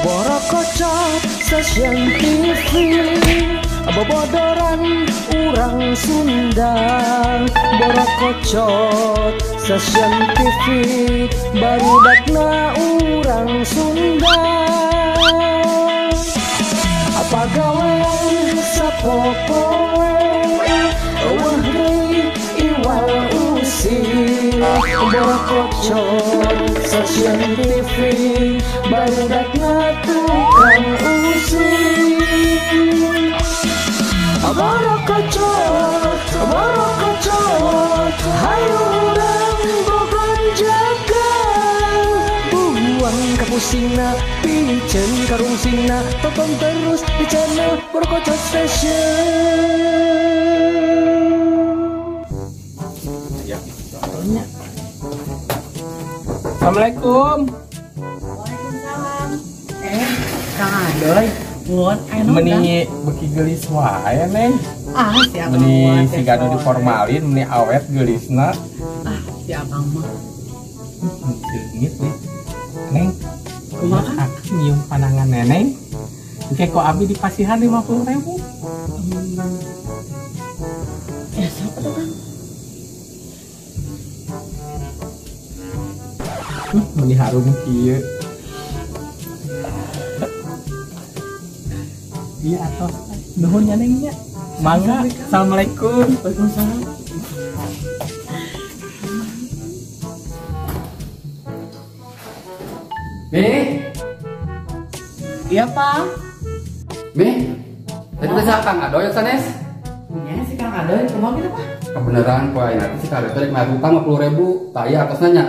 Borokocot stasiun TV, bobodoran urang Sunda. Borokocot stasiun TV, barudakna urang Sunda. Apa gawean sapopoe, wah deui iwal usir. Borokocot stasiun TV, barudakna tukang usir. Borokocot, borokocot, hayu urang bogonjakan. Buang kapusingna, piceun karungsingna, tonton terus di channel Borokocot Station. Ya, soalnya. Assalamualaikum. Waalaikumsalam. Kang Adoy, nuhun anu Meni beki geulis wae, Neng. si Abang Meni mah siga nu diformalin, meni awet geulisna. si Abang mah. Leungit we. Neng, Kumaha? aku nyium panangan neneng. Engke kok abi dipasihan 50.000. Ya siapa tuh Kang? Meni harum kieu. Iya atoh. Nuhun ya Neng nya. Mangga. Assalamualaikum. Waalaikumsalam. Iya Pak. Tadi bisa Kang Adoy sanes. Ya si Kang Adoy, kumaha kita Pak? Kebenaran ku ayeuna teh si kareta rek ngarep utang 50.000, tah aya atos nanya.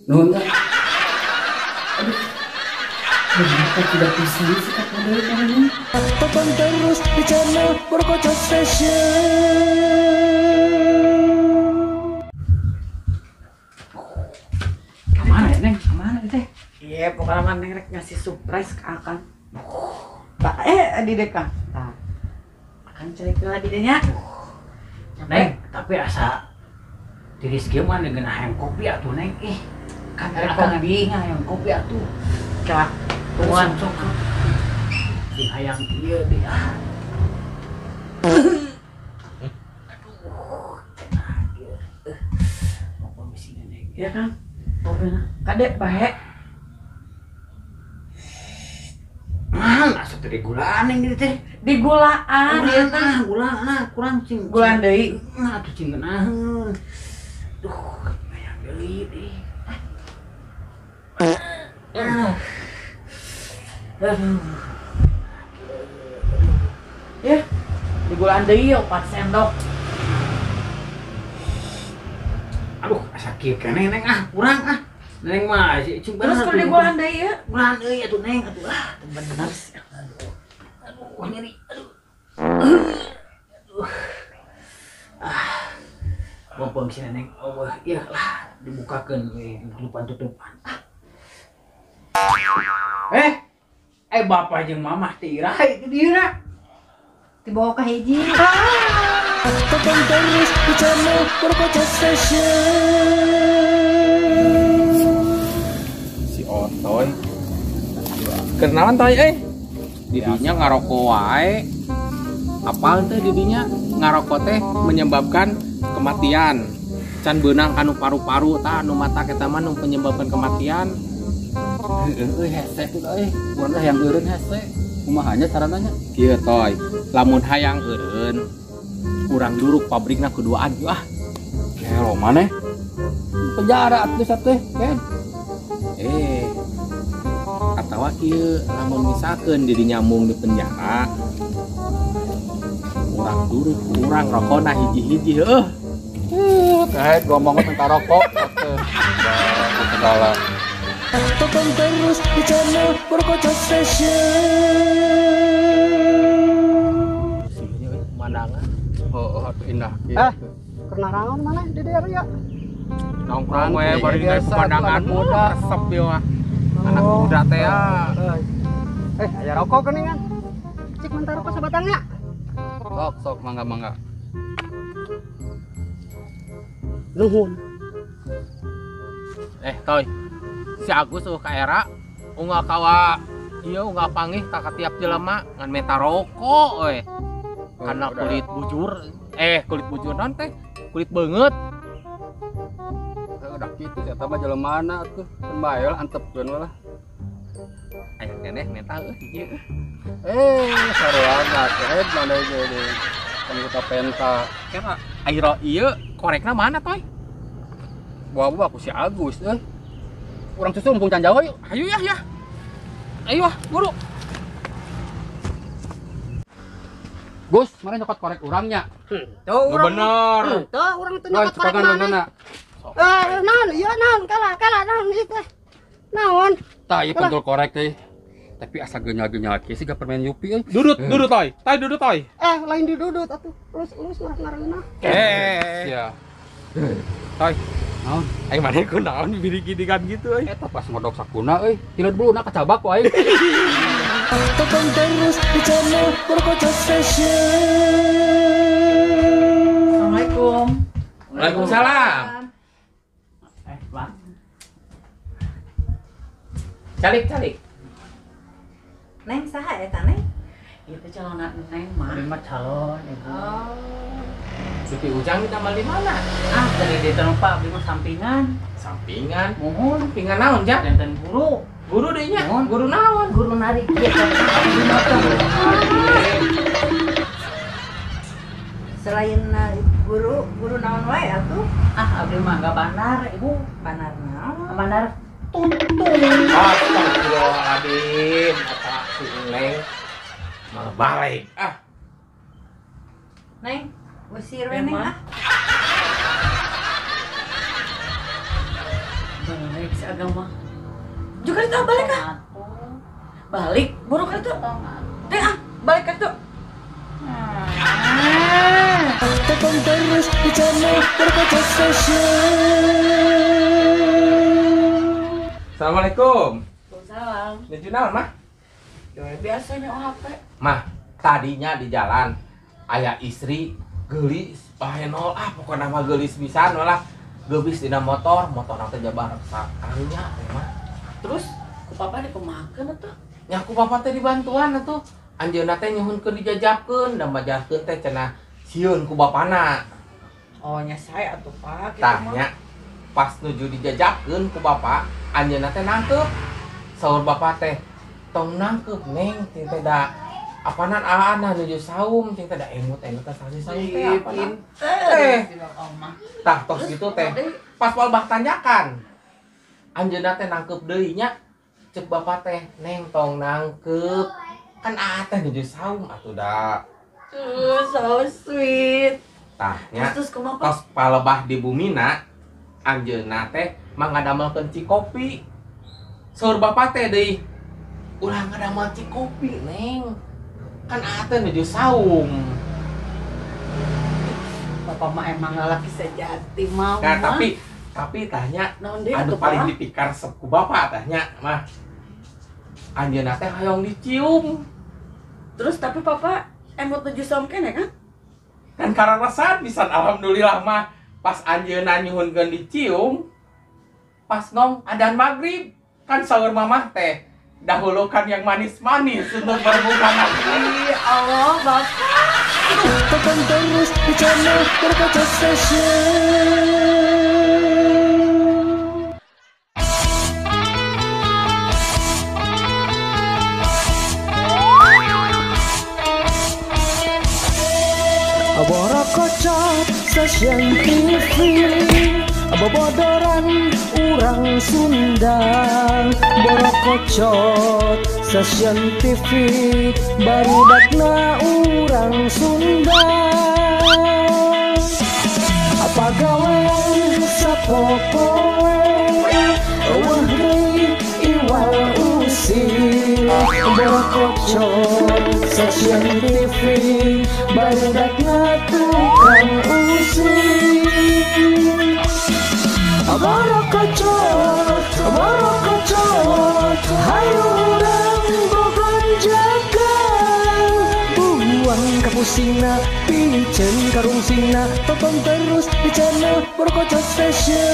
Nuhun teh. Kenapa tidak bisa si Kang Adoy Kang ini? Tonton terus di channel Borokocot Station. Kemana ya Neng? Kemana teh? Iya, pokoknya mah Neng rek ngasih surprise ke Akang. Tak, di Kang. Nah, Akang cari ke adidenya. Neng, tapi asa di Rizky mah dengan hayang kopi atuh Neng. Kan Hayang akan kopi. hayang kopi atuh. Cak, tuan. Sok di hayang ieu di ah. Mau permisi Neng. Iya Kang. Kopinya. Kadek bae. Asa teh gulaan Neng dieu teh. Di gulaan ieu teh. Gulaan kurang cing. Gulaan deui. Atuh cing geunaheun. Duh, hayang deui deh. Aduh. Ya. Di gulaan deui 4 sendok. Aduh, sakit keneh Neng kurang Neng mah cing Terus kalau di gulaan deui ya. Gulaan deui atuh Neng atuh bener sih. Aduh, nyeri. Aduh. Bompong sih Neng. Oh, iya lah dibukakeun we tutupan. Bapak jeung mamah teh iraha itu dieuna. Dibawa ke hiji. Tonton terus di channel Borokocot Station. Si Otoy. Kenalan teh didinya ngarokok wae. Apal teh didinya ngarokok teh menyebabkan kematian. Can beunang anu paru-paru tah anu mata eta mah nu menyebabkan kematian. Hese tuh urang hayang eureun hese. Kumahanya carananya? Kieu toy, lamun hayang eureun urang duruk pabrikna kuduaan yeuh ah. Kelo maneh? Penjara atuh teh, Ken. Atawa kieu lamun misalkeun diri nyambung di penjara. Urang duruk urang rokona hiji-hiji heuh. Kahet ngomongin tentang rokok atuh. Segala. Tonton terus di channel Borokocot Station. Sini pemandangan. Oh, indah. Kenarangan mana di daerah ya? Nongkrong we bari geus pemandangan muda resep ieu mah. Anak muda teh ya. Aya rokok geuningan. sementara kok sabatangnya. Sok mangga. Nuhun. Toy. Si Agus ka era unggah kawa ieu unggah panggih ka tiap jelema ngan meta rokok we. Karena kulit bujur. Kulit bujur naon teh? Kulit beungeut. Udah kitu eta mah jelemana atuh. Kan bae lah antepkeun lah. Aya keneh meta ieu. Sarean atuh mana jadi anggota penta. Kena airo ieu korekna mana toy? Bawa aku si Agus Urang susul mumpung can jauh yuk. Ayo ya. Ayo buru. Gus, mana nyokot korek urangnya? Tuh urang. Bener. Tuh urang teu nyokot korek mana. Naon ieu naon kalah naon ieu teh. Naon? Tah ieu pentul korek teh. Tapi asa genyal-genyal kieu siga permen Yupi euy. Dudut toy. Dudut toy. Lain didudut atuh. Lus ngarang-ngarangna. Sia. Toy. Naon? Aing maneh ku naon biri-gidikan gitu euy. Eta pas ngodok sakuna euy. Hileud buluna kacabak ku aing. Tonton terus di channel Berkocak Station. Assalamualaikum. Waalaikumsalam. Bang. Calik. Neng saha eta neng? Itu calon neng mah. Lima calon ibu. Supi Ujang ditambal di mana? Tadi di tempat lima sampingan. Sampingan. Mohon. Sampingan naon, Jak? Enten guru. Guru deui nya. Naon? Guru naon? Guru narik dia. Selain guru naon wae atuh? Abdi mah enggak bandar, ibu. Banar naon? Bandar tuntung. Astagfirullahaladzim. Apa si Neng malah balik. Neng, usir we neng Emang? Balik si agama. Juga kita balik Balik, buru ka itu. Balik ka itu. Tonton terus di channel Berkocak Station. Assalamualaikum. Waalaikumsalam. Nuju naon, Mah? Biasanya HP. Mah, tadinya di jalan aya istri geulis pahenol pokokna mah geulis pisan malah geubis dina motor teh jabar sakalinya teh mah. Terus ku papa dipemakeun atuh. Nya ku papa teh dibantuan atuh. Anjeunna teh nyuhunkeun dijajabkeun da majarkeun teh cenah sieun ku bapana. Oh nya saya atuh Pak. Tanya pas nuju dijajabkeun ku bapak, anjeunna teh nangkep. Saur bapak teh, tong nangkep Neng, ting teh da apanan aana nuju saum, ting teh da emut teh saum teh apanan. Tah tos gitu teh. Pas walbah tanyakan. Anjeunna teh nangkep deui nya. Cek bapak teh, Neng tong nangkep. Kan teh nuju saum atuh da. So sweet. Tahnya Terus kumaha? tos palebah di bumina anjeunna teh mah ngadamelkeun cikopi. Saur bapak teh deui ulah ngadamel cikopi Neng. Kan teh nuju saum. Bapak mah emang laki sejati mah. Nah, tapi tanya naon deui anu atuh paling Pak? dipikar ku bapak tanya mah anjeunna teh hayong dicium. Terus tapi papa emot nuju saum kene kan? Kan kararesan pisan alhamdulillah mah pas anjeunna nyuhunkeun dicium pas ngom adzan maghrib kan saur mamah teh dahulukan yang manis-manis untuk berbuka nanti. Allah Bapak. Tonton terus di channel Berkocak Station. Berkocak Station TV. Bobodoran urang Sunda. Berkocak Station TV. Barudakna urang Sunda. Apa gawean sapopoe eueuh deui iwal usil. Berkocak Station TV. Barudakna tukang usil. Borokocot, hayu urang bogon jagan. Kawan kapusingna, pijen karungsingna. Tonton terus di channel Bro Kocok Station.